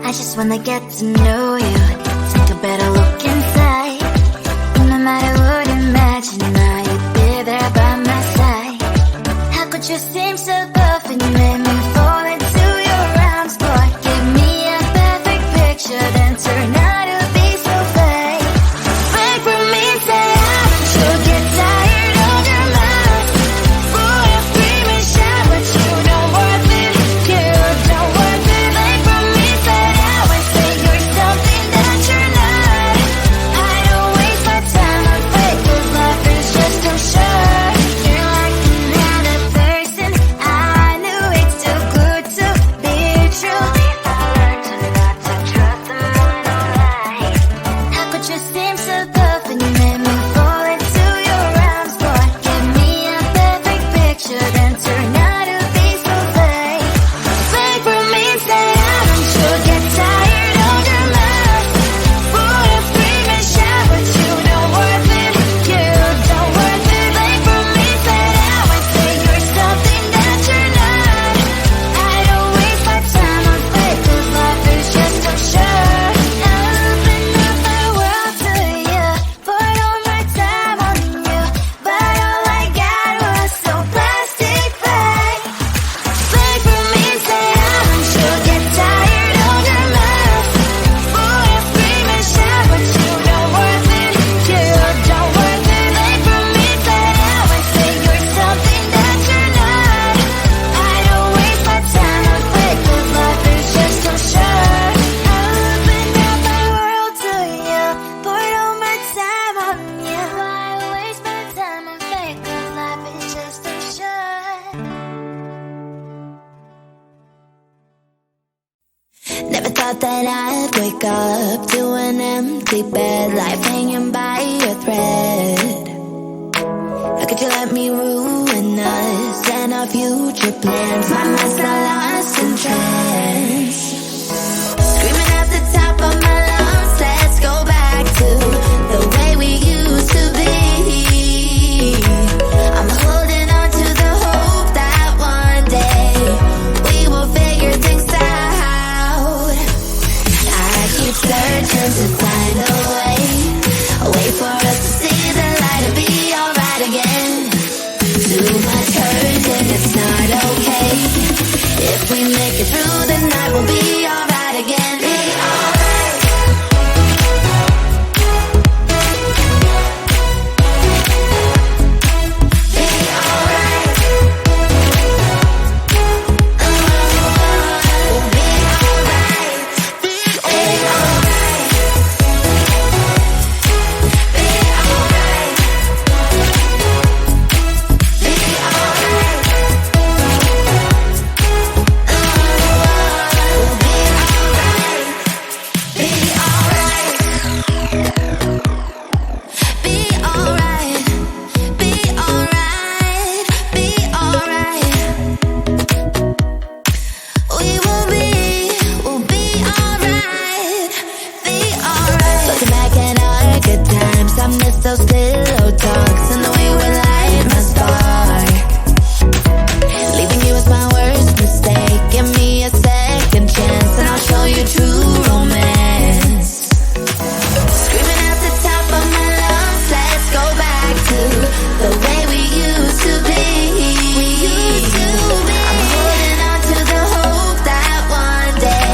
I just wanna get to know you, take a better look inside. No matter what, imagine now you'd be there by my side. How could you seem so tough and you made me fall into your arms, boy? Give me a perfect picture, then turn out to be so fake. Fake for me, say you'll get tired of your mouth. Full of scream and shout, but you don't worth it. You don't worth it. Fake for me, say you're something that you're not. I don't waste my time on fake, 'cause life is just too short. You're like another person. I knew it's too good to be true. I learned to not to trust them when I lie. How could you seem so tough and you made me fall into your arms, boy? Give me a perfect picture, then turn out to be so fake. Fake for me, say you'll get tired of your mouth. Full of scream and shout, but you don't worth it. You don't worth it. Fake for me, say you're something that you're not. I don't waste my time on fake, 'cause life is just too short. Open up my world to you, put all my time on you, but all I got was so plastic fake. Fake for me, say you'll get tired of your mouth. Full of scream and shout, but you don't worth it. You don't worth it. Fake for me, say you're something that you're not. I don't waste my time on fake, 'cause life is just too short. Open up my world to you, put all my time on you. Why waste my time on fake, 'cause life is just too short. Never thought that I'd wake up to an empty bed, life hanging by a thread. How could you let me ruin us and our future plans? My mind's not lost in trance. Screaming at the top of my lungs, let's go back to the way we used to be. I'm holding on to the hope that one day we will figure things out. I keep searching to find a way for us to see the light and be alright again. Too much hurt and it's not okay. If we make it through the night, we'll be alright again. Be alright. Be alright. We'll be alright. Be alright. Be alright. Be alright. We'll be alright. Be alright. Be alright. Be alright. Be alright. We'll be alright. Be alright. Looking back at our good times, I miss those pillow talks and the way we light my spark. Leaving you was my worst mistake. Give me a second chance and I'll show you true romance. Screaming at the top of my lungs, let's go back to the way we used to be. I'm holding on to the hope that one day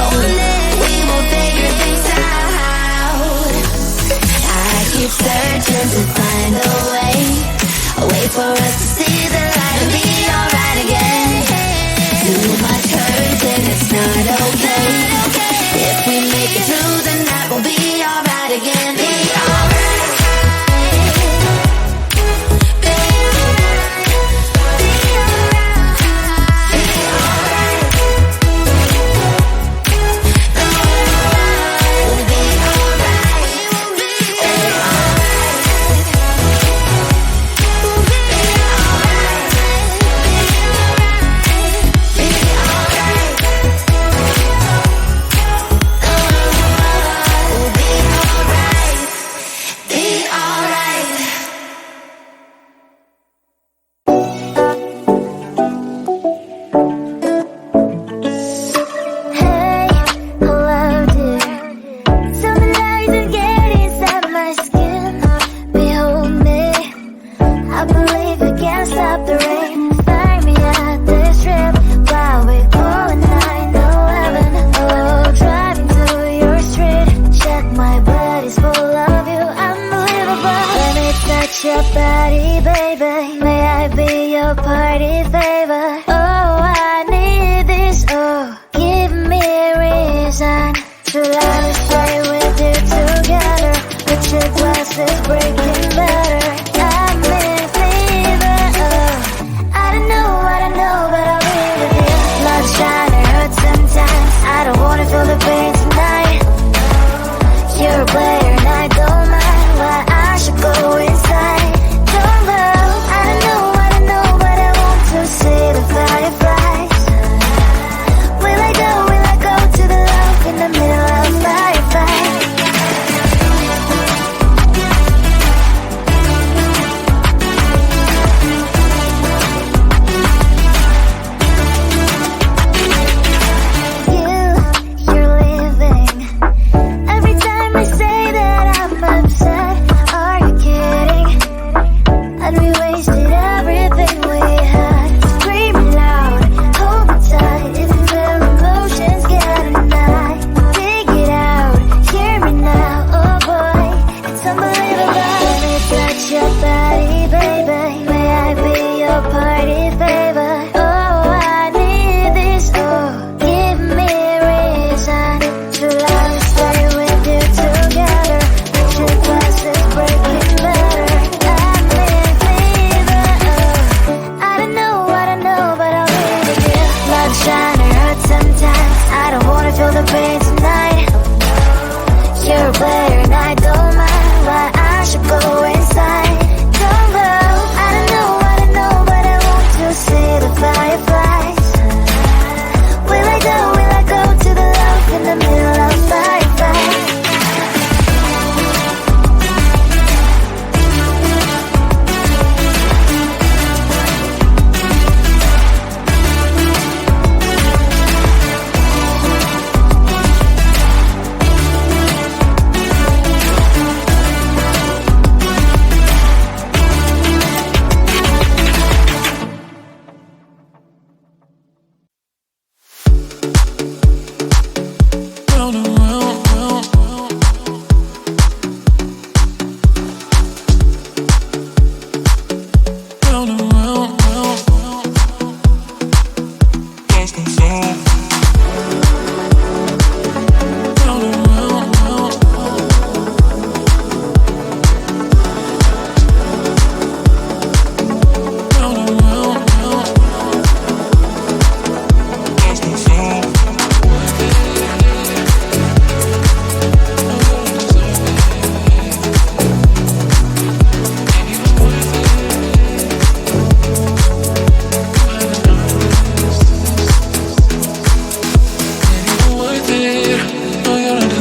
we will figure things out. I keep searching to find a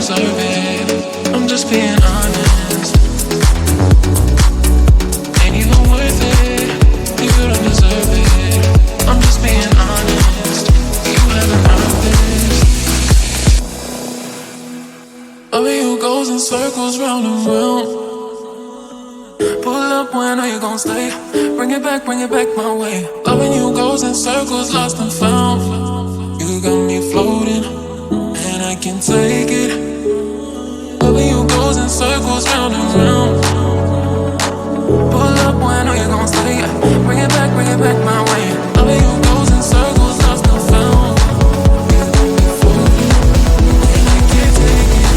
deserve it. I'm just being honest. Ain't even worth it. You don't deserve it. I'm just being honest. You haven't earned this. Loving you goes in circles round and round. Pull up when are you gon' stay? Bring it back my way. Loving you goes in circles, lost and found. You got me floating, and I can't take it. Loving you goes in circles round and round. Pull up when are you gon' stay? Bring it back my way. Loving you goes in circles, lost and found. You got me floating, and I can't take it.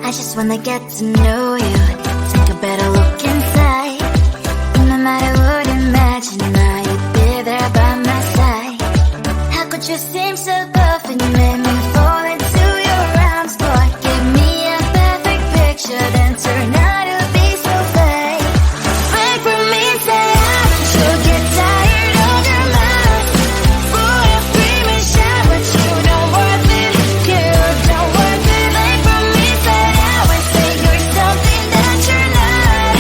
I just wanna get to know you, take a better look inside. No matter what, imagine now you'd be there by my side. How could you seem so tough and you made me fall into your arms? Boy, give me a perfect picture, then turn out to be so fake. Break from me, say I should get tired of your mouth. Boy, I scream and shout, but you don't worth it. You don't worth it. Break from me, say I would say you're something that you're not.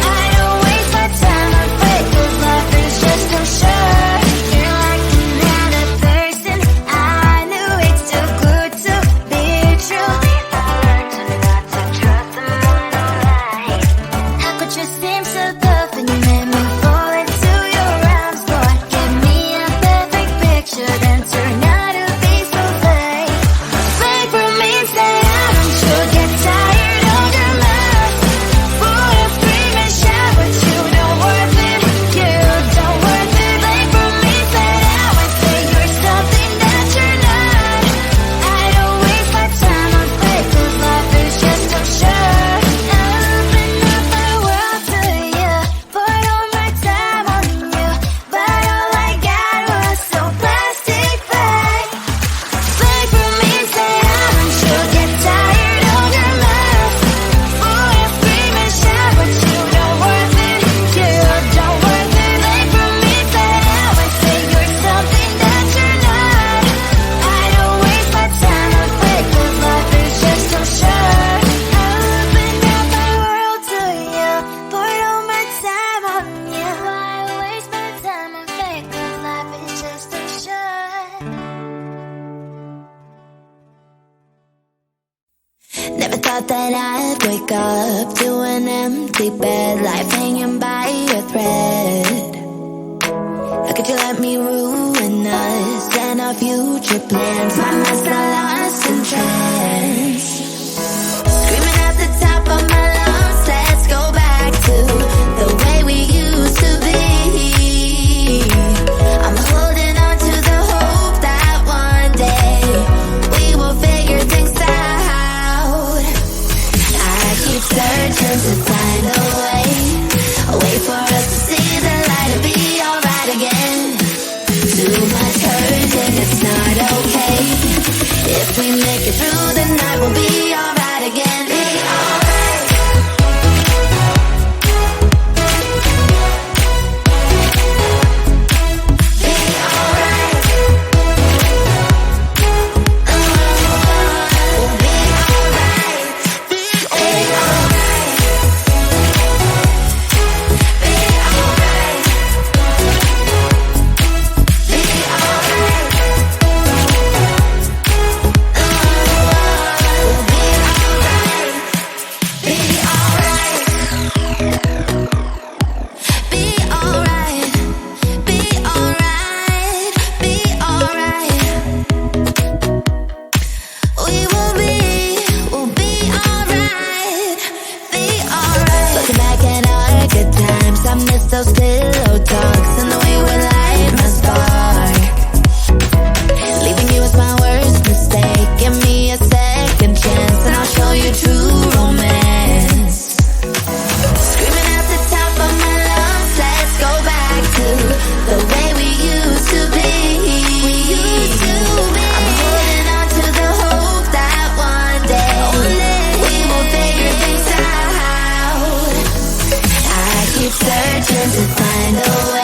I don't waste my time on fake, 'cause life is just too short. You're like another person. I knew it's too good to be true. I learned to not to trust them when I lie. How could you seem so tough and you made me fall into your arms? Boy, give me a perfect picture, then turn out to be so fake. Fake from me, say I should get tired of your mouth. Boy, I scream and shout, but you don't worth it. You don't worth it. Fake from me, say I would say you're something that you're not. I don't waste my time on fake, 'cause life is just too short. I open up my world to you, poured all my time on you, but all I got was so plastic fake. Fake from me, say I should get tired of your mouth. Boy, I scream and shout, but you don't worth it. You don't worth it. Fake from me, say I would say you're something that you're not. I don't waste my time on fake, 'cause life is just too short. I opened up my world to you, poured all my time on you. Why waste my time on fake, 'cause life is just too short. Never thought that I'd wake up to an empty bed, life hanging by a thread. How could you let me ruin us and our future plans? My mind's not lost in trance. Screaming at the top of my lungs, let's go back to the way we used to be. I'm holding on to the hope that one day we will figure things out. I keep searching to find a way for us to see the light and be all. make it through the night, we'll be alright again. Be alright. Those pillow talks and the way we light my spark. Leaving you was my worst mistake. Give me a second chance and I'll show you true romance. Screaming at the top of my lungs, let's go back to the way we used to be. I'm holding on to the hope that one day we will figure things out. I keep searching to find a way